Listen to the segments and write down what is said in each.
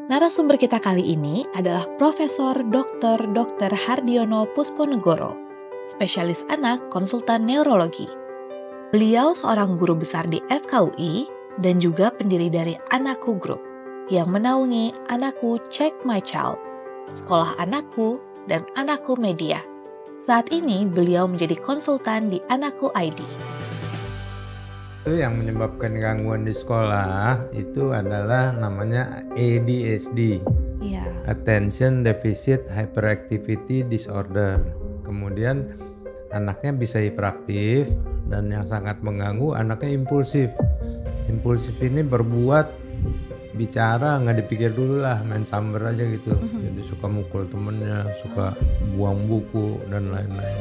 Narasumber kita kali ini adalah Profesor Dr. Hardiono Pusponegoro, spesialis anak konsultan neurologi. Beliau seorang guru besar di FKUI dan juga pendiri dari Anakku Group yang menaungi Anakku Check My Child, Sekolah Anakku, dan Anakku Media. Saat ini beliau menjadi konsultan di Anakku ID. Itu yang menyebabkan gangguan di sekolah itu adalah namanya ADHD, Attention Deficit Hyperactivity Disorder. Kemudian anaknya bisa hiperaktif dan yang sangat mengganggu anaknya impulsif. Impulsif ini berbuat, bicara nggak dipikir dulu lah, main samber aja gitu. Jadi suka mukul temennya, suka buang buku dan lain-lain.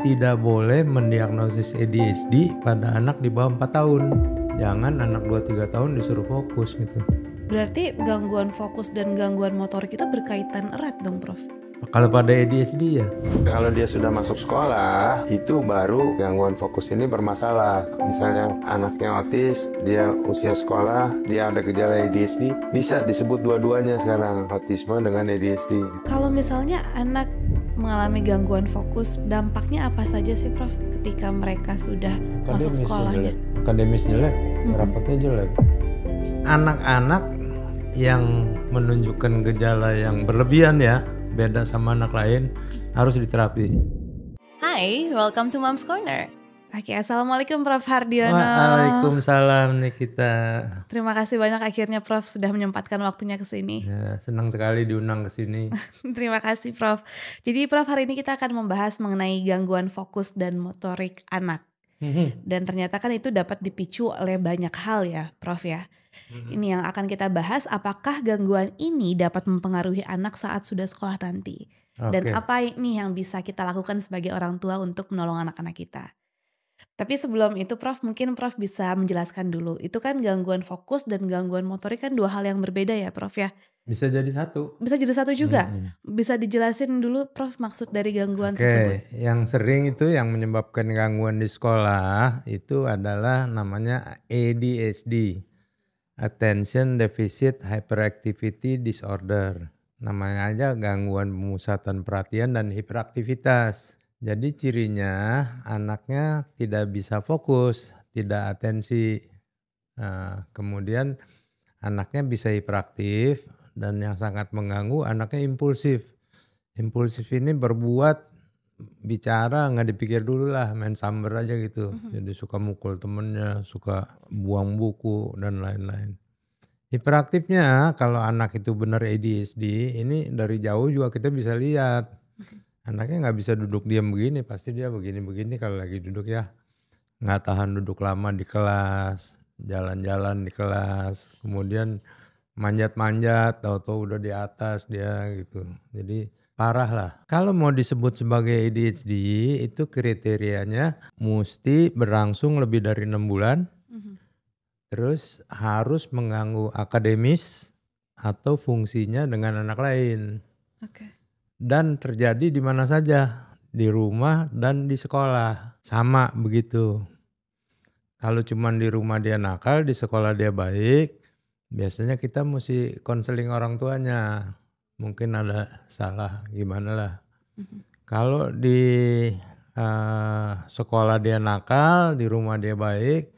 Tidak boleh mendiagnosis ADHD pada anak di bawah 4 tahun. Jangan anak 2-3 tahun disuruh fokus gitu. Berarti gangguan fokus dan gangguan motorik itu berkaitan erat dong, Prof? Kalau pada ADHD ya. Kalau dia sudah masuk sekolah, itu baru gangguan fokus ini bermasalah. Misalnya anaknya autis, dia usia sekolah, dia ada gejala ADHD, bisa disebut dua-duanya sekarang, autisme dengan ADHD. Kalau misalnya anak mengalami gangguan fokus, dampaknya apa saja sih, Prof, ketika mereka sudah masuk sekolahnya? Akademis jelek, rapotnya jelek. Anak-anak yang menunjukkan gejala yang berlebihan ya, beda sama anak lain, harus diterapi. Hai, welcome to Mom's Corner. Oke, assalamualaikum Prof Hardiono. Waalaikumsalam Nikita. Terima kasih banyak akhirnya Prof sudah menyempatkan waktunya ke sini. Ya, senang sekali diundang ke sini. Terima kasih Prof. Jadi Prof, hari ini kita akan membahas mengenai gangguan fokus dan motorik anak. Dan ternyata kan itu dapat dipicu oleh banyak hal ya Prof ya. Ini yang akan kita bahas, apakah gangguan ini dapat mempengaruhi anak saat sudah sekolah nanti. Dan apa ini yang bisa kita lakukan sebagai orang tua untuk menolong anak-anak kita. Tapi sebelum itu Prof, mungkin Prof bisa menjelaskan dulu. Itu kan gangguan fokus dan gangguan motorik kan dua hal yang berbeda ya Prof ya? Bisa jadi satu. Bisa jadi satu juga? Bisa dijelasin dulu Prof maksud dari gangguan tersebut? Yang sering itu yang menyebabkan gangguan di sekolah itu adalah namanya ADHD, Attention Deficit Hyperactivity Disorder. Namanya aja gangguan pemusatan perhatian dan hiperaktivitas. Jadi cirinya anaknya tidak bisa fokus, tidak atensi. Kemudian anaknya bisa hiperaktif dan yang sangat mengganggu anaknya impulsif. Impulsif ini berbuat, bicara nggak dipikir dulu lah, main samber aja gitu. Jadi suka mukul temennya, suka buang buku dan lain-lain. Hiperaktifnya kalau anak itu benar ADHD, ini dari jauh juga kita bisa lihat. Anaknya nggak bisa duduk diam begini, pasti dia begini-begini kalau lagi duduk ya. Nggak tahan duduk lama di kelas, jalan-jalan di kelas, kemudian manjat-manjat, tahu-tahu udah di atas dia gitu. Jadi parah lah. Kalau mau disebut sebagai ADHD itu kriterianya mesti berlangsung lebih dari 6 bulan. Terus harus mengganggu akademis atau fungsinya dengan anak lain. Dan terjadi di mana saja, di rumah dan di sekolah. Sama begitu. Kalau cuma di rumah dia nakal, di sekolah dia baik, biasanya kita mesti konseling orang tuanya. Mungkin ada salah gimana lah. Kalau di sekolah dia nakal, di rumah dia baik,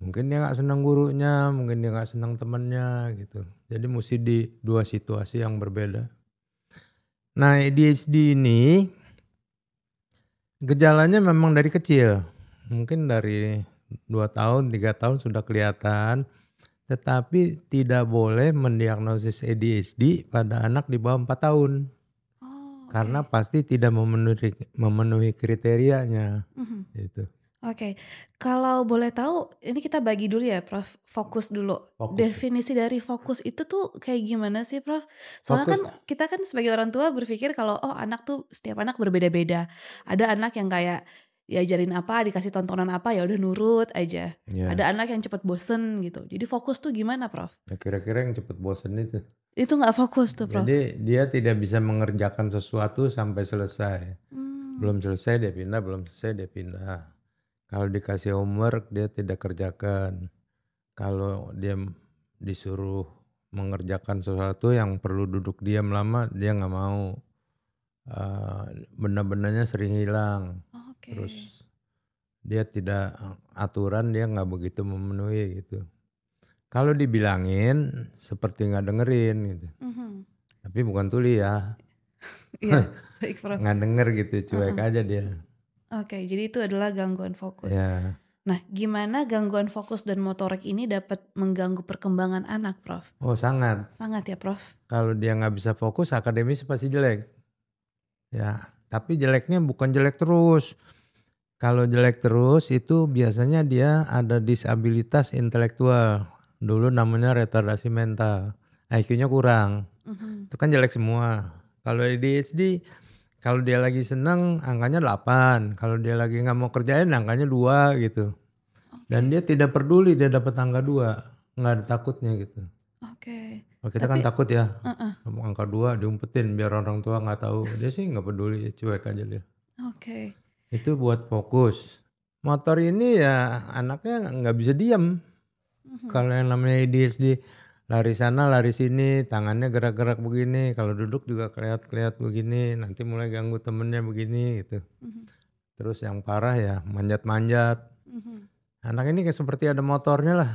mungkin dia gak senang gurunya, mungkin dia gak senang temannya gitu. Jadi mesti di dua situasi yang berbeda. Nah ADHD ini gejalanya memang dari kecil. Mungkin dari 2 tahun, 3 tahun sudah kelihatan. Tetapi tidak boleh mendiagnosis ADHD pada anak di bawah 4 tahun. Karena pasti tidak memenuhi kriterianya. Gitu. Oke, kalau boleh tahu, ini kita bagi dulu ya Prof, fokus dulu. Definisi dari fokus itu tuh kayak gimana sih Prof? Soalnya kan kita kan sebagai orang tua berpikir kalau anak tuh setiap anak berbeda-beda. Ada anak yang kayak diajarin apa, dikasih tontonan apa ya udah nurut aja. Ada anak yang cepet bosen gitu. Jadi fokus tuh gimana Prof? Ya kira-kira yang cepet bosen itu. Itu nggak fokus tuh, Prof. Jadi dia tidak bisa mengerjakan sesuatu sampai selesai. Belum selesai dia pindah, belum selesai dia pindah. Kalau dikasih homework dia tidak kerjakan. Kalau dia disuruh mengerjakan sesuatu yang perlu duduk diam lama, dia nggak mau. Benda-bendanya sering hilang. Oke. Terus dia tidak aturan, dia nggak begitu memenuhi gitu. Kalau dibilangin seperti nggak dengerin gitu. Tapi bukan tuli ya, Iya, baik Prof. nggak denger gitu, cuek aja dia. Oke, jadi itu adalah gangguan fokus. Ya. Nah, gimana gangguan fokus dan motorik ini dapat mengganggu perkembangan anak, Prof? Oh sangat. Sangat ya, Prof. Kalau dia nggak bisa fokus, akademis pasti jelek. Ya, tapi jeleknya bukan jelek terus. Kalau jelek terus itu biasanya dia ada disabilitas intelektual. Dulu namanya retardasi mental. IQ-nya kurang. Itu kan jelek semua. Kalau ADHD, kalau dia lagi senang angkanya 8. Kalau dia lagi nggak mau kerjain angkanya 2 gitu. Dan dia tidak peduli dia dapat angka 2. Nggak ada takutnya gitu. Oke. Kalau kita kan takut ya. Angka 2 diumpetin biar orang tua nggak tahu. Dia sih nggak peduli, cuek aja dia. Oke. Itu buat fokus. Motor ini ya anaknya nggak bisa diam. Kalau yang namanya ADHD lari sana lari sini, tangannya gerak-gerak begini, kalau duduk juga keliat-keliat begini, nanti mulai ganggu temennya begini gitu. Terus yang parah ya manjat-manjat. Anak ini kayak seperti ada motornya lah,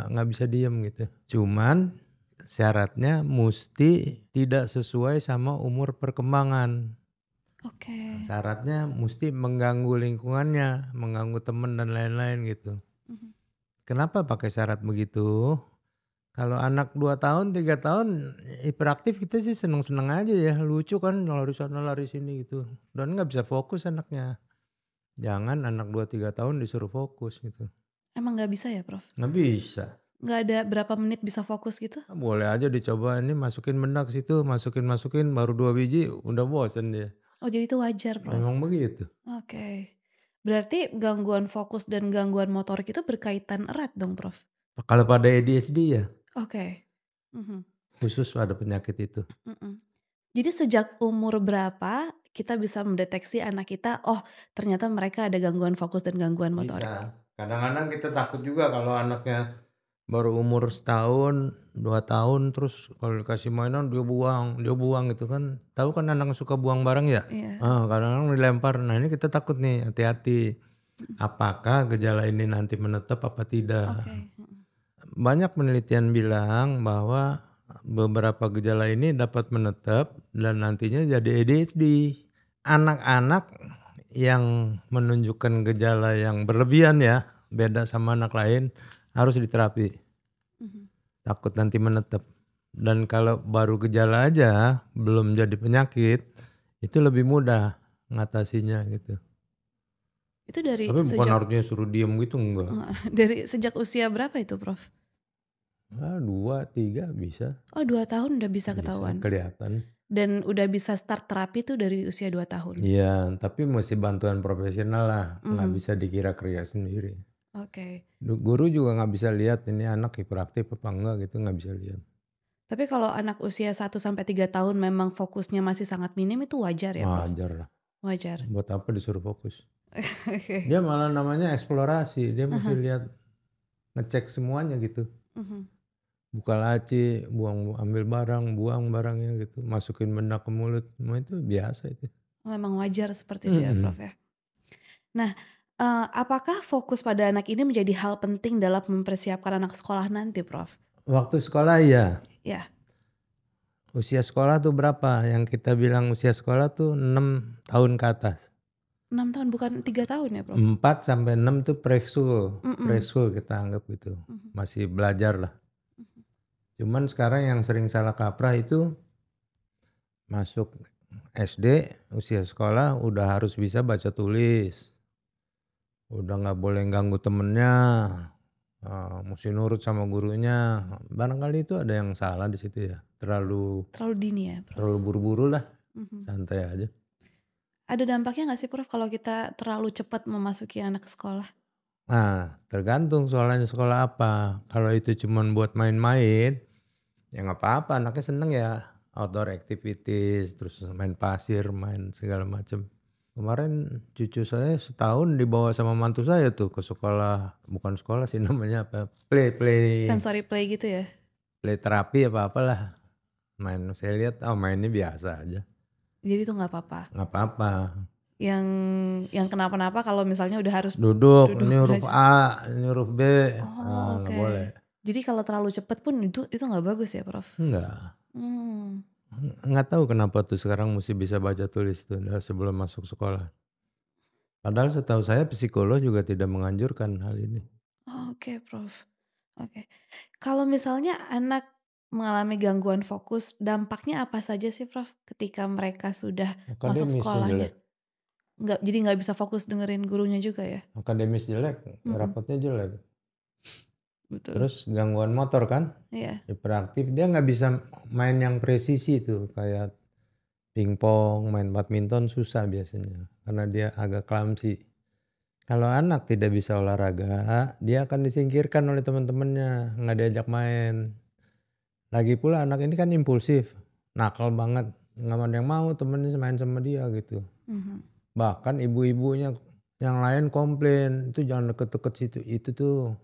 nggak bisa diem gitu. Cuman syaratnya mesti tidak sesuai sama umur perkembangan. Oke. Syaratnya mesti mengganggu lingkungannya, mengganggu temen dan lain-lain gitu. Kenapa pakai syarat begitu? Kalau anak 2 tahun, 3 tahun hiperaktif kita sih seneng-seneng aja ya. Lucu kan lari sana lari sini gitu. Dan gak bisa fokus anaknya. Jangan anak 2-3 tahun disuruh fokus gitu. Emang nggak bisa ya, Prof? Nggak bisa. Nggak ada berapa menit bisa fokus gitu? Boleh aja dicoba ini masukin benda ke situ, masukin baru 2 biji udah bosen dia. Oh, jadi itu wajar, Prof? Memang begitu. Oke. Berarti gangguan fokus dan gangguan motorik itu berkaitan erat dong, Prof? Kalau pada ADHD ya Oke. khusus pada penyakit itu. Jadi sejak umur berapa kita bisa mendeteksi anak kita, oh ternyata mereka ada gangguan fokus dan gangguan motorik? Bisa. Kadang-kadang kita takut juga kalau anaknya baru umur setahun, 2 tahun terus kalau dikasih mainan dia buang gitu kan. Tahu kan anak suka buang barang ya? Iya. Kadang-kadang dilempar. Nah ini kita takut nih, hati-hati. Apakah gejala ini nanti menetap apa tidak? Oke. Banyak penelitian bilang bahwa beberapa gejala ini dapat menetap dan nantinya jadi ADHD. Anak-anak yang menunjukkan gejala yang berlebihan ya, beda sama anak lain, harus diterapi. Takut nanti menetap. Dan kalau baru gejala aja, belum jadi penyakit, itu lebih mudah ngatasinya gitu. Itu dari Tapi bukan sejak artinya suruh diem gitu, enggak. dari sejak usia berapa itu, Prof? 2, 3 bisa. Oh, 2 tahun udah bisa Bisa ketahuan. kelihatan. Dan udah bisa start terapi tuh dari usia 2 tahun. Iya, tapi mesti bantuan profesional lah, nggak bisa dikira kerja sendiri. Oke. Guru juga nggak bisa lihat ini anak hiperaktif apa enggak gitu, nggak bisa lihat. Tapi kalau anak usia 1-3 tahun memang fokusnya masih sangat minim itu wajar ya, Prof? Wajar lah. Wajar. Buat apa disuruh fokus? Oke. Dia malah namanya eksplorasi, dia mesti lihat, ngecek semuanya gitu. Buka laci, ambil barang, buang barangnya gitu, masukin benda ke mulut, semua itu biasa itu. Memang wajar seperti itu ya, Prof ya. Nah, apakah fokus pada anak ini menjadi hal penting dalam mempersiapkan anak sekolah nanti, Prof? Waktu sekolah ya. Ya. Usia sekolah tuh berapa? Yang kita bilang usia sekolah tuh 6 tahun ke atas. 6 tahun bukan 3 tahun ya, Prof? 4 sampai 6 tuh preschool. Preschool kita anggap gitu. Masih belajar lah. Cuman sekarang yang sering salah kaprah itu masuk SD, usia sekolah udah harus bisa baca tulis. Udah nggak boleh ganggu temennya. Mesti nurut sama gurunya. Barangkali itu ada yang salah di situ ya. Terlalu dini ya, Prof? Terlalu buru-buru lah. Santai aja. Ada dampaknya nggak sih, Prof, kalau kita terlalu cepat memasuki anak ke sekolah? Nah, tergantung soalnya sekolah apa. Kalau itu cuma buat main-main, Ya nggak apa-apa, anaknya seneng ya outdoor activities, terus main pasir, main segala macem. Kemarin cucu saya setahun dibawa sama mantu saya tuh ke sekolah, bukan sekolah sih namanya apa, Sensory play gitu ya? play terapi apa apalah. Main saya lihat mainnya biasa aja, Jadi itu nggak apa-apa. nggak apa-apa. Yang kenapa-napa kalau misalnya udah harus Duduk, duduk ini huruf belajar. A, ini huruf B, Oh, nggak oke. boleh. Jadi kalau terlalu cepet pun itu nggak bagus ya, Prof? Enggak. Hmm. Nggak tahu kenapa tuh sekarang mesti bisa baca tulis tuh sebelum masuk sekolah. Padahal setahu saya psikolog juga tidak menganjurkan hal ini. Oh, oke, Prof. Oke. Kalau misalnya anak mengalami gangguan fokus, dampaknya apa saja sih, Prof? Ketika mereka sudah masuk Akademisnya sekolahnya? jelek. Jadi nggak bisa fokus dengerin gurunya juga ya? Akademis jelek, Mm-mm. rapotnya jelek. Betul. Terus gangguan motor kan, Iya. hiperaktif. Dia nggak bisa main yang presisi tuh, kayak pingpong, main badminton susah biasanya. Karena dia agak clumsy. Kalau anak tidak bisa olahraga, dia akan disingkirkan oleh teman-temannya, nggak diajak main. Lagi pula anak ini kan impulsif, nakal banget, nggak ada yang mau temennya main sama dia gitu. Mhm. Bahkan ibu-ibunya yang lain komplain, itu jangan deket-deket situ, itu tuh.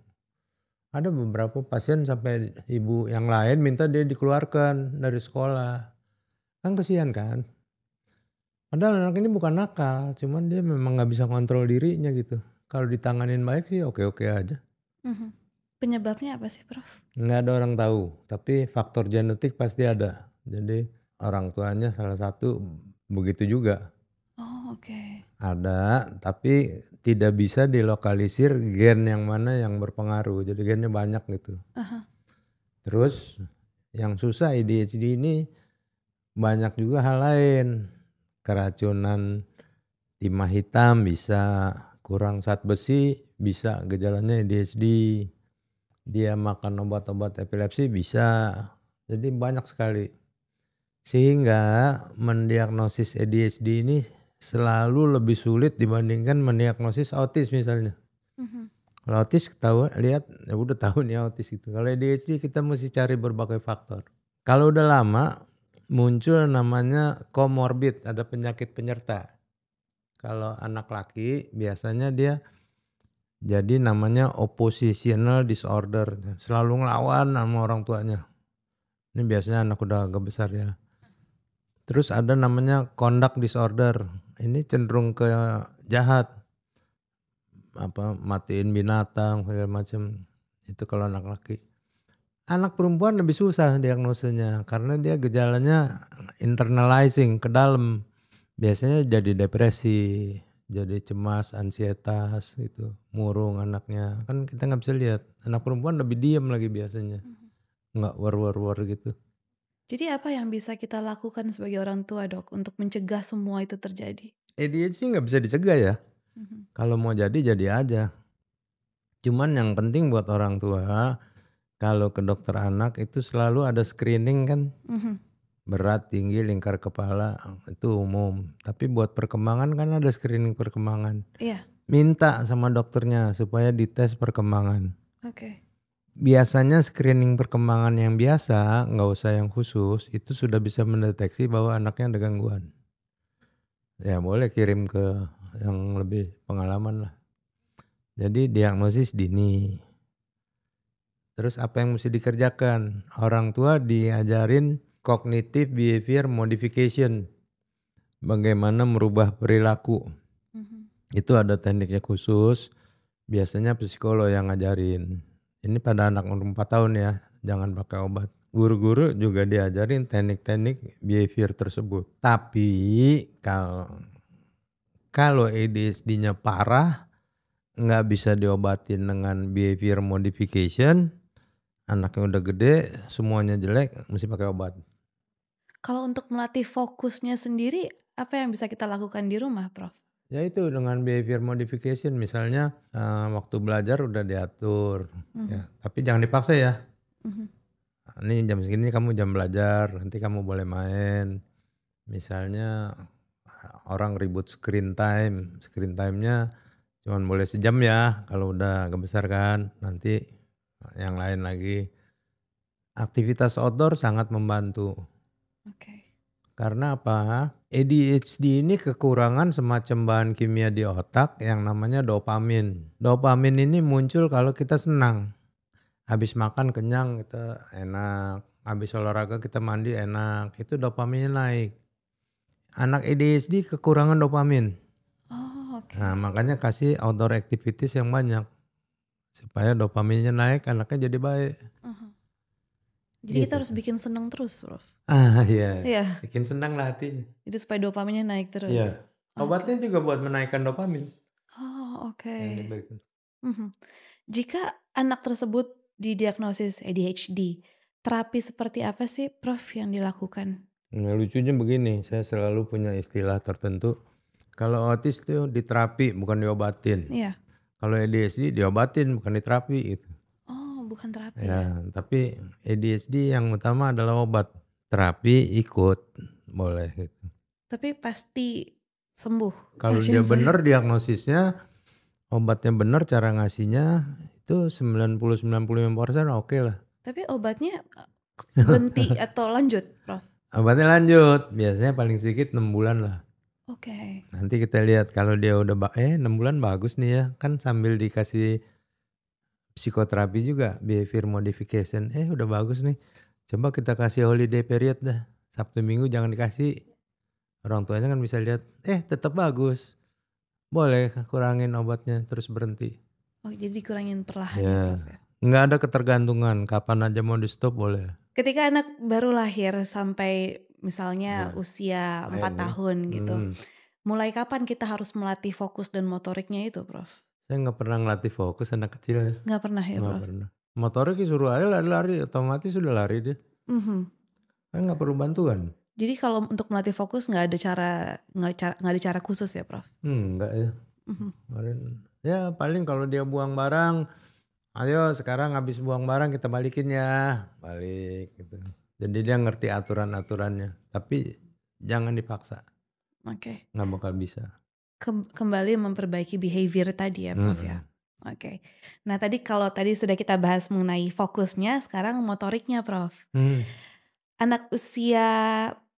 Ada beberapa pasien sampai ibu yang lain minta dia dikeluarkan dari sekolah. Kan kesian kan. Padahal anak ini bukan nakal, cuman dia memang nggak bisa kontrol dirinya gitu. Kalau ditanganin baik sih oke-oke aja. Mhm. Penyebabnya apa sih, Prof? Nggak ada orang tahu, tapi faktor genetik pasti ada. Jadi orang tuanya salah satu begitu juga. Oh, oke. Ada, tapi tidak bisa dilokalisir gen yang mana yang berpengaruh. Jadi gennya banyak gitu. Aha. Terus yang susah ADHD ini banyak juga hal lain. Keracunan timah hitam bisa, kurang zat besi bisa gejalanya ADHD. Dia makan obat-obat epilepsi bisa. Jadi banyak sekali. Sehingga mendiagnosis ADHD ini selalu lebih sulit dibandingkan mendiagnosis autis misalnya. Mhm. Kalau autis tahu lihat ya udah tahu nih autis gitu. Kalau ADHD kita mesti cari berbagai faktor. Kalau udah lama muncul namanya comorbid, ada penyakit penyerta. Kalau anak laki biasanya dia jadi namanya oppositional disorder, selalu ngelawan sama orang tuanya. Ini biasanya anak udah agak besar ya. Terus ada namanya conduct disorder. Ini cenderung ke jahat. Matiin binatang segala macam. Itu kalau anak laki. Anak perempuan lebih susah diagnosanya karena dia gejalanya internalizing ke dalam. Biasanya jadi depresi, jadi cemas, ansietas gitu, murung anaknya. Kan kita nggak bisa lihat. Anak perempuan lebih diam lagi biasanya. Nggak war gitu. Jadi apa yang bisa kita lakukan sebagai orang tua, Dok, untuk mencegah semua itu terjadi? ADHD nggak bisa dicegah ya. Mhm. Kalau mau jadi aja. Cuman yang penting buat orang tua, kalau ke dokter anak itu selalu ada screening kan. Mhm. Berat, tinggi, lingkar kepala, itu umum. Tapi buat perkembangan kan ada screening perkembangan. Iya. Minta sama dokternya supaya dites perkembangan. Oke. Biasanya screening perkembangan yang biasa, nggak usah yang khusus, itu sudah bisa mendeteksi bahwa anaknya ada gangguan. Ya boleh kirim ke yang lebih pengalaman lah. Jadi diagnosis dini. Terus apa yang mesti dikerjakan? Orang tua diajarin cognitive behavior modification. Bagaimana merubah perilaku. Mhm. Itu ada tekniknya khusus. Biasanya psikolog yang ngajarin. Ini pada anak umur 4 tahun ya, jangan pakai obat. Guru-guru juga diajarin teknik-teknik behavior tersebut. Tapi kalau ADHD-nya parah, nggak bisa diobatin dengan behavior modification, anaknya udah gede, semuanya jelek, mesti pakai obat. Kalau untuk melatih fokusnya sendiri, apa yang bisa kita lakukan di rumah, Prof? Ya itu dengan behavior modification, misalnya waktu belajar udah diatur, ya. Tapi jangan dipaksa ya. Mhm. Ini jam segini kamu jam belajar, nanti kamu boleh main. Misalnya orang ribut screen time-nya cuman boleh sejam ya kalau udah agak besar kan, nanti yang lain lagi. Aktivitas outdoor sangat membantu. Oke. Karena apa? ADHD ini kekurangan semacam bahan kimia di otak yang namanya dopamin. Dopamin ini muncul kalau kita senang. Habis makan kenyang kita enak. Habis olahraga kita mandi enak. Itu dopaminnya naik. Anak ADHD kekurangan dopamin. Oh, oke. Nah, makanya kasih outdoor activities yang banyak. Supaya dopaminnya naik, anaknya jadi baik. Jadi kita Gitu. harus bikin senang terus, Prof. Iya. Iya. Bikin senang lah hatinya. Jadi supaya dopaminnya naik terus. Iya. Obatnya juga buat menaikkan dopamin. Oh, oke. Yang diberikan. Jika anak tersebut didiagnosis ADHD, terapi seperti apa sih, Prof, yang dilakukan? Nah, lucunya begini, saya selalu punya istilah tertentu. Kalau autis itu diterapi bukan diobatin. Iya. Kalau ADHD diobatin bukan diterapi gitu. Oh, bukan terapi. Ya, tapi ADHD yang utama adalah obat. Terapi ikut boleh gitu. Tapi pasti sembuh. Kalau pasien dia saya. benar diagnosisnya, obatnya benar, cara ngasihnya itu 90-95% oke lah. Tapi obatnya berhenti atau lanjut, Prof? Obatnya lanjut, biasanya paling sedikit 6 bulan lah. Oke. Nanti kita lihat kalau dia udah 6 bulan bagus nih ya, kan sambil dikasih psikoterapi juga, behavior modification, udah bagus nih. Coba kita kasih holiday period dah, Sabtu Minggu jangan dikasih. Orang tuanya kan bisa lihat, tetap bagus. Boleh kurangin obatnya terus berhenti. Oh, jadi dikurangin perlahan Ya. ya, Prof ya? Nggak ada ketergantungan, kapan aja mau di stop boleh. Ketika anak baru lahir sampai misalnya usia 4 tahun gitu, mulai kapan kita harus melatih fokus dan motoriknya itu, Prof? Saya nggak pernah ngelatih fokus anak kecil. Nggak pernah ya, Nggak Prof? pernah. Motorik suruh aja lari-lari, otomatis sudah lari dia. Kan nggak perlu bantuan. Jadi kalau untuk melatih fokus nggak ada cara khusus ya, Prof? Enggak ya. Kemarin, ya paling kalau dia buang barang, ayo sekarang habis buang barang kita balikin ya, balik gitu. Jadi dia ngerti aturan-aturannya, tapi jangan dipaksa, Oke. nggak bakal bisa. Kembali memperbaiki behavior tadi ya, Prof ya. Oke. Nah, kalau tadi sudah kita bahas mengenai fokusnya, sekarang motoriknya, Prof. Anak usia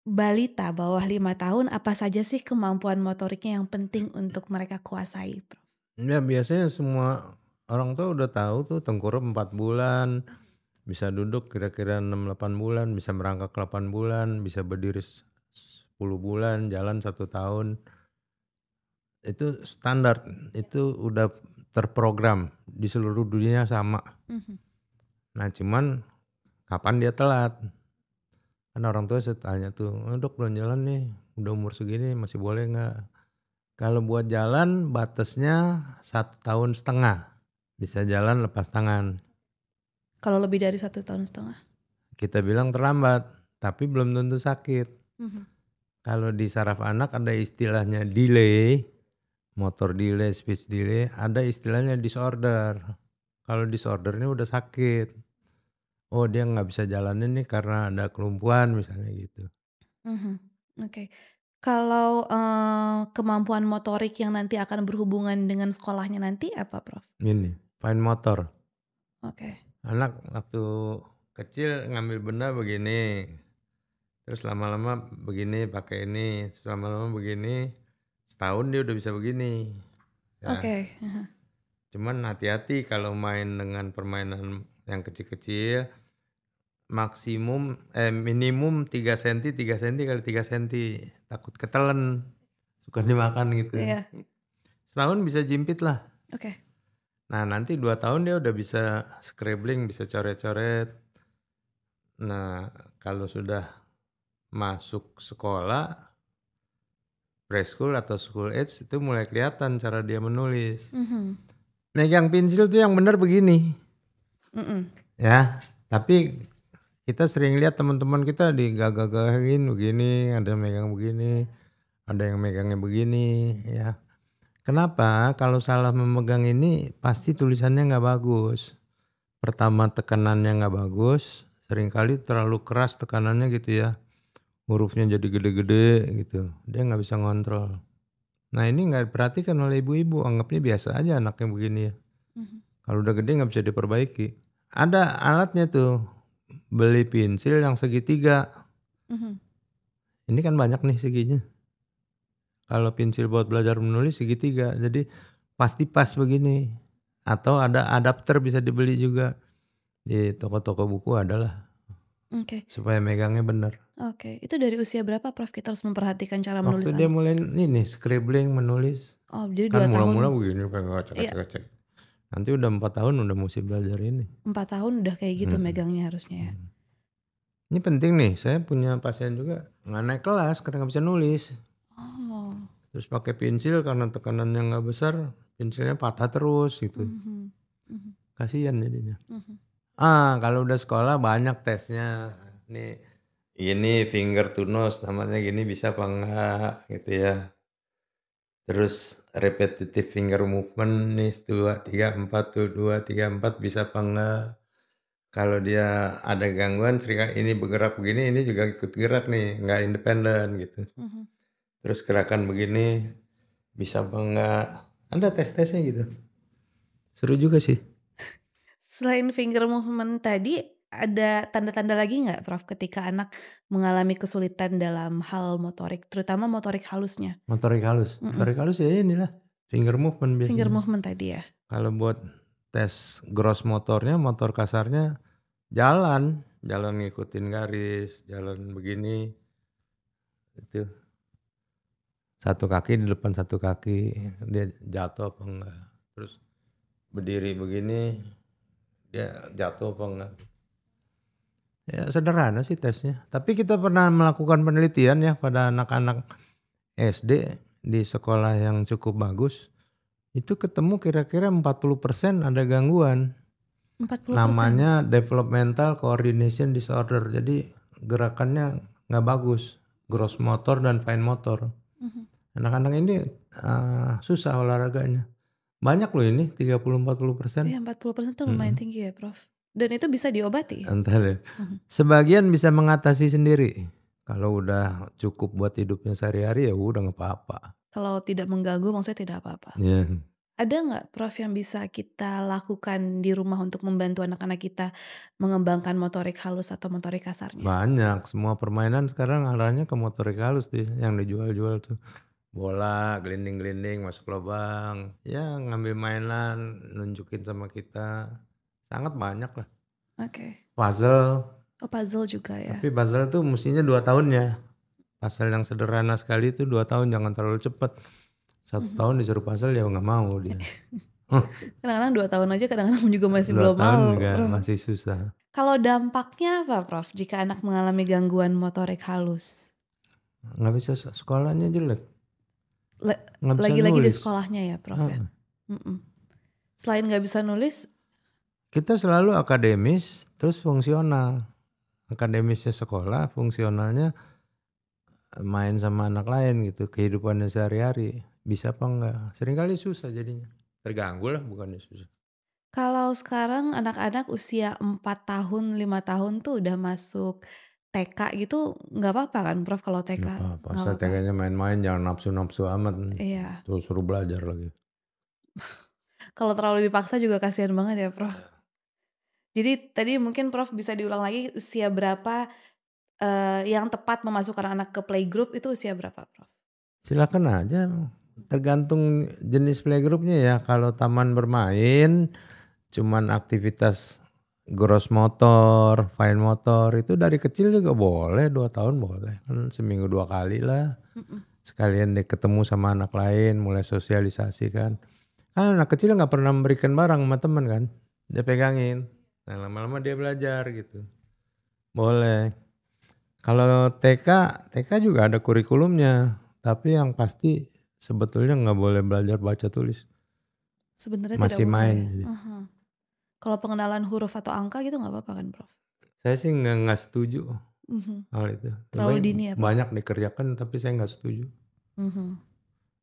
balita bawah 5 tahun, apa saja sih kemampuan motoriknya yang penting untuk mereka kuasai, Prof? Ya biasanya semua orang tua udah tahu tuh tengkurap 4 bulan, bisa duduk kira-kira 6-8 bulan, bisa merangkak 8 bulan, bisa berdiri 10 bulan, jalan 1 tahun. Itu standar, itu udah terprogram di seluruh dunia sama. Nah cuman kapan dia telat? Kan orang tua saya tanya tuh, dok belum jalan nih, udah umur segini masih boleh nggak? Kalau buat jalan batasnya 1,5 tahun, bisa jalan lepas tangan. Kalau lebih dari 1,5 tahun? Kita bilang terlambat, tapi belum tentu sakit. Kalau di saraf anak ada istilahnya delay, motor delay, speech delay, ada istilahnya disorder. Kalau disorder ini udah sakit. Oh dia nggak bisa jalanin nih karena ada kelumpuhan misalnya gitu. Oke. Kalau kemampuan motorik yang nanti akan berhubungan dengan sekolahnya nanti apa, Prof? Ini fine motor. Oke. Anak waktu kecil ngambil benda begini, terus lama-lama begini pakai ini, terus lama-lama begini, setahun dia udah bisa begini. Ya. Oke. Cuman hati-hati kalau main dengan permainan yang kecil-kecil, minimum 3 cm kali 3 cm, takut ketelen, suka dimakan gitu. Iya. Setahun bisa jimpit lah. Oke. Nah nanti 2 tahun dia udah bisa scribbling, bisa coret-coret. Nah kalau sudah masuk sekolah, preschool atau school age itu mulai kelihatan cara dia menulis. Megang pensil tuh yang benar begini. Ya, tapi kita sering lihat teman-teman kita digagah-gagahin begini, ada yang megang begini, ada yang megangnya begini, ya. Kenapa? Kalau salah memegang ini pasti tulisannya nggak bagus. Pertama tekanannya nggak bagus, seringkali terlalu keras tekanannya gitu ya. Hurufnya jadi gede-gede gitu, dia nggak bisa ngontrol. Nah ini nggak diperhatikan oleh ibu-ibu, anggapnya biasa aja anaknya begini ya. Kalau udah gede nggak bisa diperbaiki. Ada alatnya tuh, beli pensil yang segitiga. Mhm. Ini kan banyak nih seginya. Kalau pensil buat belajar menulis segitiga, jadi pasti pas begini. Atau ada adapter bisa dibeli juga di toko-toko buku adalah Oke. supaya megangnya bener. Oke. Itu dari usia berapa Prof kita harus memperhatikan cara menulis Waktu dia anak? mulai ini scribbling menulis, Oh, jadi kan 2 mula-mula tahun. begini pengen Iya, ngecek-ngecek. Nanti udah 4 tahun udah mesti belajar ini. 4 tahun udah kayak gitu Mm-mm. megangnya harusnya ya. Ini penting nih, saya punya pasien juga nggak naik kelas karena nggak bisa nulis. Oh. Terus pakai pensil karena tekanannya nggak besar, pensilnya patah terus gitu. Mhm. Mhm. Kasihan jadinya. Mhm. Kalau udah sekolah banyak tesnya. Nih, ini finger to nose namanya gini bisa apa enggak gitu ya. Terus repetitive finger movement nih 2, 3, 4 tuh 2, 3, 4 bisa apa enggak. Kalau dia ada gangguan ini bergerak begini, ini juga ikut gerak nih, nggak independen gitu. Mhm. Terus gerakan begini bisa apa enggak. Ada tes-tesnya gitu. Seru juga sih. Selain finger movement tadi, ada tanda-tanda lagi nggak Prof ketika anak mengalami kesulitan dalam hal motorik, terutama motorik halusnya? Motorik halus. Mhm. Motorik halus ya inilah finger movement Finger biasanya. movement tadi ya? Kalau buat tes gross motornya, motor kasarnya jalan ngikutin garis, jalan begini. Itu. Satu kaki di depan satu kaki, dia jatuh apa enggak. Terus berdiri begini, dia jatuh apa enggak. Ya sederhana sih tesnya. Tapi kita pernah melakukan penelitian ya pada anak-anak SD di sekolah yang cukup bagus. Itu ketemu kira-kira 40% ada gangguan. 40%? Namanya developmental coordination disorder. Jadi gerakannya nggak bagus. Gross motor dan fine motor. Mhm. Anak-anak ini susah olahraganya. Banyak loh ini 30-40%. Iya 40% tuh lumayan tinggi ya Prof. Dan itu bisa diobati? Entar ya. Mhm. Sebagian bisa mengatasi sendiri. Kalau udah cukup buat hidupnya sehari-hari ya udah nggak apa-apa. Kalau tidak mengganggu maksudnya tidak apa-apa. Iya. Ada nggak Prof yang bisa kita lakukan di rumah untuk membantu anak-anak kita mengembangkan motorik halus atau motorik kasarnya? Banyak. Semua permainan sekarang arahnya ke motorik halus tuh yang dijual-jual tuh. Bola, gelinding-gelinding, masuk lubang. Ya ngambil mainan, nunjukin sama kita. Sangat banyak lah. Oke. Puzzle. Oh puzzle juga ya? Tapi puzzle tuh mestinya 2 tahun ya. Puzzle yang sederhana sekali itu 2 tahun, jangan terlalu cepat. 1 tahun disuruh puzzle ya nggak mau dia. Kadang-kadang 2 tahun aja kadang-kadang juga masih 2 belum tahun mau juga Prof. masih susah. Kalau dampaknya apa Prof jika anak mengalami gangguan motorik halus? Nggak bisa sekolahnya jelek. Le- Nggak bisa Lagi-lagi di nulis. sekolahnya ya Prof ya? Heeh. Mm-mm. Selain nggak bisa nulis, Kita selalu akademis terus fungsional. Akademisnya sekolah, fungsionalnya main sama anak lain gitu. Kehidupannya sehari-hari. Bisa apa enggak? Seringkali susah jadinya. Terganggu lah bukannya susah. kalau sekarang anak-anak usia 4 tahun, 5 tahun tuh udah masuk TK gitu nggak apa-apa kan Prof kalau TK? Nggak apa-apa. Nggak Asal apa-apa. TK-nya main-main jangan nafsu-nafsu amat. Iya. Tuh suruh belajar lagi. Kalau terlalu dipaksa juga kasihan banget ya Prof. Jadi tadi mungkin Prof bisa diulang lagi usia berapa yang tepat memasukkan anak ke playgroup itu usia berapa Prof? Silakan aja. Tergantung jenis playgroupnya ya. Kalau taman bermain, cuman aktivitas gross motor, fine motor itu dari kecil juga boleh. 2 tahun boleh. Kan seminggu 2 kali lah. Sekalian dia ketemu sama anak lain, mulai sosialisasi kan. Kan anak kecil nggak pernah memberikan barang sama teman kan. Dia pegangin. Nah lama-lama dia belajar gitu. Boleh. Kalau TK juga ada kurikulumnya. Tapi yang pasti sebetulnya nggak boleh belajar baca tulis. Sebenarnya Masih tidak boleh. main. Ya? Jadi. Kalau pengenalan huruf atau angka gitu nggak apa-apa kan Prof? Saya sih nggak setuju hal itu. Terlalu dini ya Prof? Banyak dikerjakan tapi saya nggak setuju. Mhm.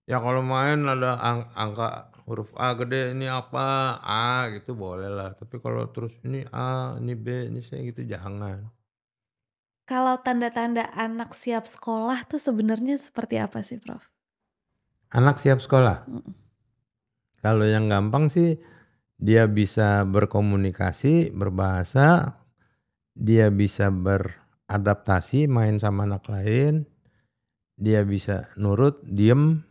Ya kalau main ada angka huruf A gede ini apa A gitu boleh lah. Tapi kalau terus ini A, ini B, ini C gitu jangan. Kalau tanda-tanda anak siap sekolah tuh sebenarnya seperti apa sih Prof? Anak siap sekolah. Kalau yang gampang sih dia bisa berkomunikasi, berbahasa, dia bisa beradaptasi, main sama anak lain, dia bisa nurut, diem,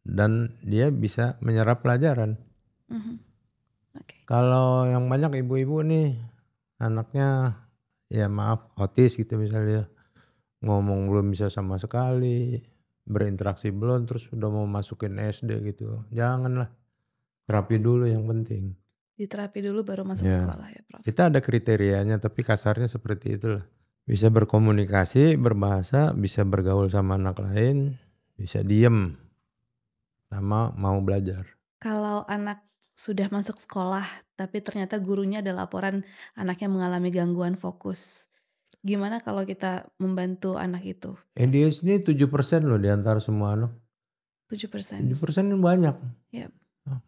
dan dia bisa menyerap pelajaran. Oke. Kalau yang banyak ibu-ibu nih, anaknya ya maaf autis gitu misalnya, ngomong belum bisa sama sekali, berinteraksi belum, terus udah mau masukin SD gitu. Janganlah, terapi dulu yang penting. Diterapi dulu baru masuk Ya, sekolah ya Prof. kita ada kriterianya tapi kasarnya seperti itulah. Bisa berkomunikasi, berbahasa, bisa bergaul sama anak lain, bisa diem, sama mau belajar. Kalau anak sudah masuk sekolah tapi ternyata gurunya ada laporan anaknya mengalami gangguan fokus. Gimana kalau kita membantu anak itu? ADHD 7% loh di antara semua anak. 7%. 7% kan banyak. Yap.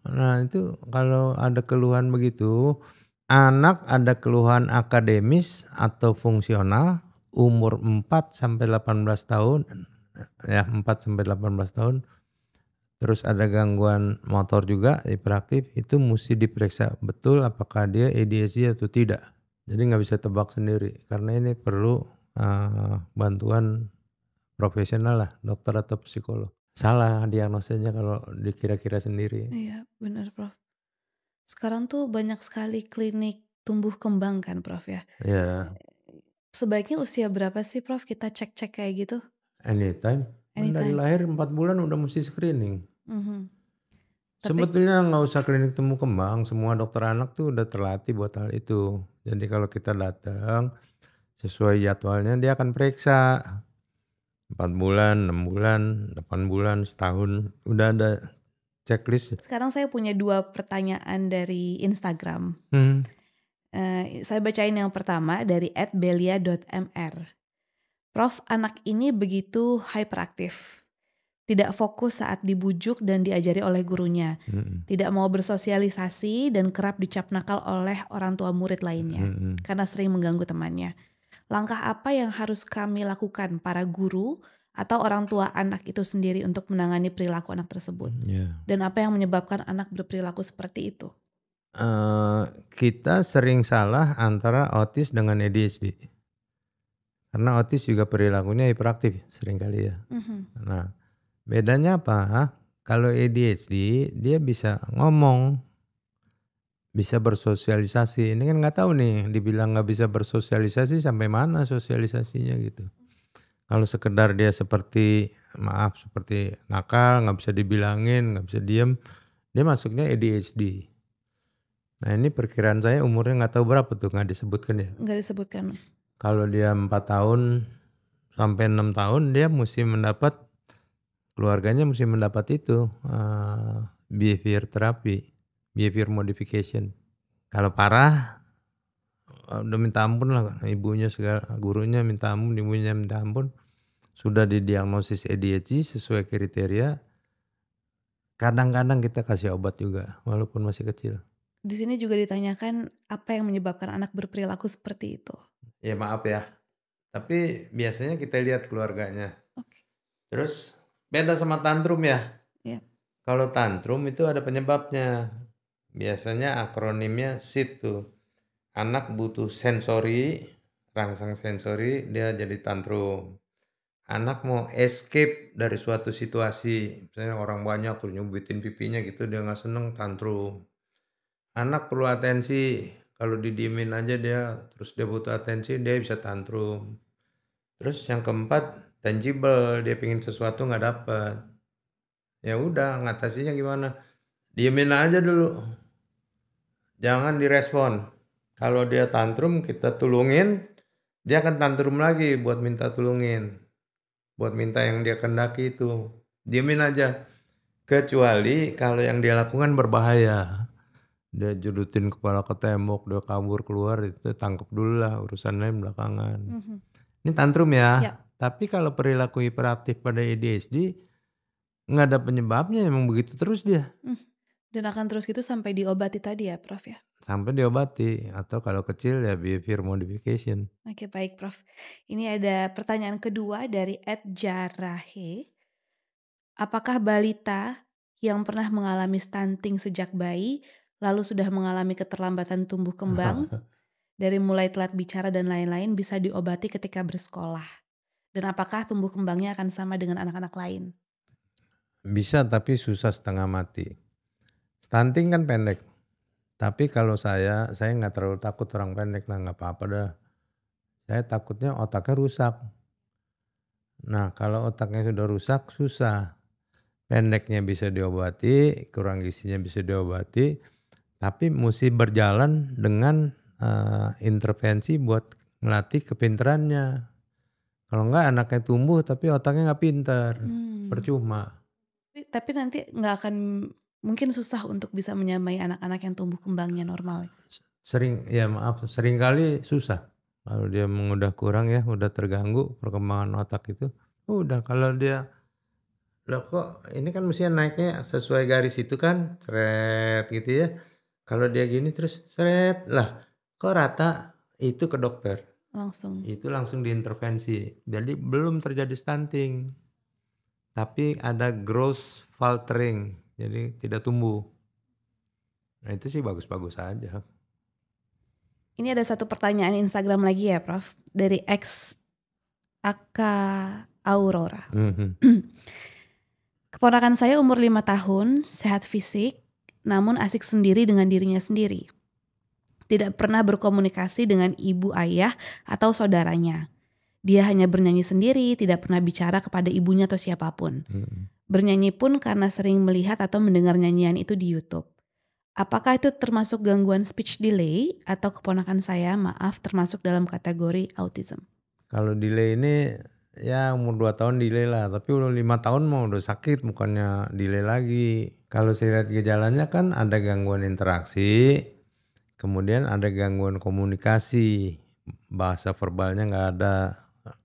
Nah itu kalau ada keluhan begitu, anak ada keluhan akademis atau fungsional umur 4 sampai 18 tahun, ya 4 sampai 18 tahun, terus ada gangguan motor juga hiperaktif, itu mesti diperiksa betul apakah dia ADHD atau tidak. Jadi nggak bisa tebak sendiri karena ini perlu bantuan profesional lah, dokter atau psikolog. Salah diagnosanya kalau dikira-kira sendiri. Iya, benar Prof. Sekarang tuh banyak sekali klinik tumbuh kembang kan Prof ya. Ya, Sebaiknya usia berapa sih Prof kita cek-cek kayak gitu? anytime. Kan dari Anytime. lahir 4 bulan udah mesti screening. Mhm. Tapi Sebetulnya nggak usah klinik temu kembang, semua dokter anak tuh udah terlatih buat hal itu. Jadi kalau kita datang sesuai jadwalnya dia akan periksa 4 bulan, 6 bulan, 8 bulan, setahun. Udah ada checklist. sekarang saya punya 2 pertanyaan dari Instagram. Hmm. Saya bacain yang pertama dari @belia.mr. Prof, anak ini begitu hyperaktif. Tidak fokus saat dibujuk dan diajari oleh gurunya. Hmm. Tidak mau bersosialisasi dan kerap dicap nakal oleh orang tua murid lainnya. Hmm. Karena sering mengganggu temannya. Langkah apa yang harus kami lakukan para guru atau orang tua anak itu sendiri untuk menangani perilaku anak tersebut? Ya. Dan apa yang menyebabkan anak berperilaku seperti itu? Kita sering salah antara autis dengan ADHD. Karena autis juga perilakunya hiperaktif seringkali ya. Nah, bedanya apa? Kalau ADHD dia bisa ngomong, bisa bersosialisasi. Ini kan nggak tahu nih, dibilang nggak bisa bersosialisasi sampai mana sosialisasinya gitu. Kalau sekedar dia seperti nakal, nggak bisa dibilangin, nggak bisa diem, dia masuknya ADHD. Nah ini perkiraan saya umurnya nggak tahu berapa tuh, nggak disebutkan ya. Nggak disebutkan. Kalau dia 4 tahun sampai 6 tahun dia mesti mendapat, keluarganya mesti mendapat itu behavior therapy, behavior modification. Kalau parah udah minta ampun lah, ibunya segala, gurunya minta ampun, ibunya minta ampun. Sudah didiagnosis ADHD sesuai kriteria, kadang-kadang kita kasih obat juga walaupun masih kecil. Di sini juga ditanyakan apa yang menyebabkan anak berperilaku seperti itu. Ya maaf ya, tapi biasanya kita lihat keluarganya. Oke. Terus beda sama tantrum ya. Ya. Kalau tantrum itu ada penyebabnya. Biasanya akronimnya SID tuh. Anak butuh sensori, rangsang sensori, dia jadi tantrum. Anak mau escape dari suatu situasi, misalnya orang banyak terus nyubitin pipinya gitu, dia nggak seneng, tantrum. Anak perlu atensi, kalau didiemin aja terus dia butuh atensi, dia bisa tantrum. Terus yang keempat, tangible, dia pengen sesuatu nggak dapet. Ya udah, ngatasinya gimana? Diemin aja dulu, jangan direspon. Kalau dia tantrum, kita tulungin, dia akan tantrum lagi buat minta tulungin, buat minta yang dia kendaki itu. Diemin aja, kecuali kalau yang dia lakukan berbahaya. Dia judutin kepala ke tembok, dia kabur keluar, itu tangkap dulu lah, urusan lain belakangan. Ini tantrum ya. Ya. Tapi kalau perilaku hiperaktif pada ADHD nggak ada penyebabnya, emang begitu terus dia. Dan akan terus gitu sampai diobati tadi ya Prof ya? Sampai diobati, atau kalau kecil ya behavior modification. Oke baik Prof. Ini ada pertanyaan kedua dari @jarahe. Apakah balita yang pernah mengalami stunting sejak bayi lalu sudah mengalami keterlambatan tumbuh kembang Dari mulai telat bicara dan lain-lain bisa diobati ketika bersekolah. Dan apakah tumbuh kembangnya akan sama dengan anak-anak lain? Bisa tapi susah setengah mati. Stunting kan pendek. Tapi kalau saya nggak terlalu takut orang pendek lah, nggak apa-apa dah. Saya takutnya otaknya rusak. Nah kalau otaknya sudah rusak susah. Pendeknya bisa diobati, kurang gizinya bisa diobati, tapi mesti berjalan dengan intervensi buat ngelatih kepintarannya. Kalau enggak anaknya tumbuh tapi otaknya nggak pintar, percuma. Tapi nanti nggak akan, mungkin susah untuk bisa menyamai anak-anak yang tumbuh kembangnya normal. Sering kali susah. Kalau dia udah kurang ya, udah terganggu perkembangan otak itu. Udah kalau dia, loh kok ini kan mestinya naiknya sesuai garis itu kan, seret gitu ya. Kalau dia gini terus seret, lah kok rata, itu ke dokter. Itu langsung diintervensi. Jadi belum terjadi stunting. Tapi ada growth faltering, jadi tidak tumbuh. Nah itu sih bagus-bagus aja. Ini ada satu pertanyaan Instagram lagi ya Prof. Dari X Aka Aurora. Keponakan saya umur 5 tahun, sehat fisik, namun asik sendiri dengan dirinya sendiri. Tidak pernah berkomunikasi dengan ibu, ayah, atau saudaranya. Dia hanya bernyanyi sendiri, tidak pernah bicara kepada ibunya atau siapapun. Bernyanyi pun karena sering melihat atau mendengar nyanyian itu di YouTube. Apakah itu termasuk gangguan speech delay atau keponakan saya, maaf, termasuk dalam kategori autism? Kalau delay ini ya umur 2 tahun delay lah, tapi udah 5 tahun mau udah sakit bukannya delay lagi. Kalau saya lihat gejalanya kan ada gangguan interaksi, kemudian ada gangguan komunikasi, bahasa verbalnya nggak ada.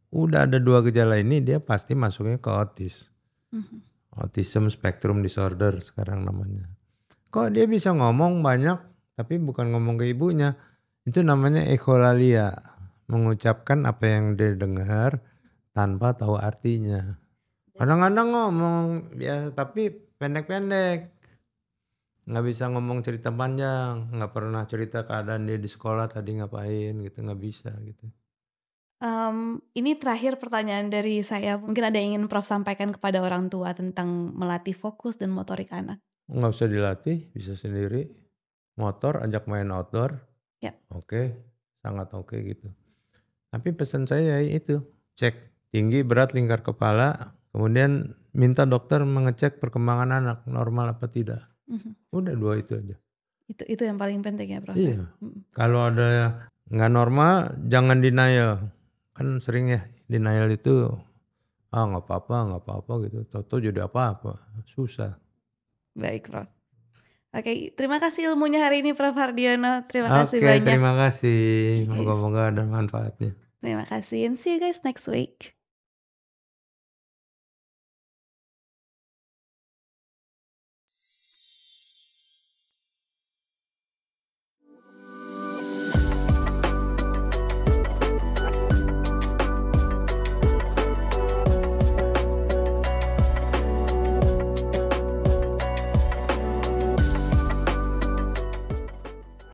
Udah ada 2 gejala ini dia pasti masuknya ke autis. Autism spectrum disorder sekarang namanya. Kok dia bisa ngomong banyak tapi bukan ngomong ke ibunya. Itu namanya echolalia. Mengucapkan apa yang dia dengar tanpa tahu artinya. Kadang-kadang ngomong biasa tapi pendek-pendek. Nggak bisa ngomong cerita panjang. Nggak pernah cerita keadaan dia di sekolah tadi ngapain gitu. Nggak bisa gitu. Ini terakhir pertanyaan dari saya. Mungkin ada yang ingin Prof sampaikan kepada orang tua tentang melatih fokus dan motorik anak. Nggak usah dilatih, bisa sendiri. Motor, ajak main outdoor. Ya. Oke, sangat oke gitu. Tapi pesan saya itu, cek tinggi, berat, lingkar kepala, kemudian minta dokter mengecek perkembangan anak, normal apa tidak. Udah 2 itu aja. Itu yang paling penting ya Prof. Iya. Kalau ada nggak normal, jangan denial. Kan sering ya denial itu, nggak apa-apa gitu. Tahu-tahu jadi apa-apa, susah. Baik Prof. Oke, terima kasih ilmunya hari ini Prof Hardiono. Terima kasih banyak. Oke, terima kasih. Moga-moga ada manfaatnya. Terima kasih and see you guys next week.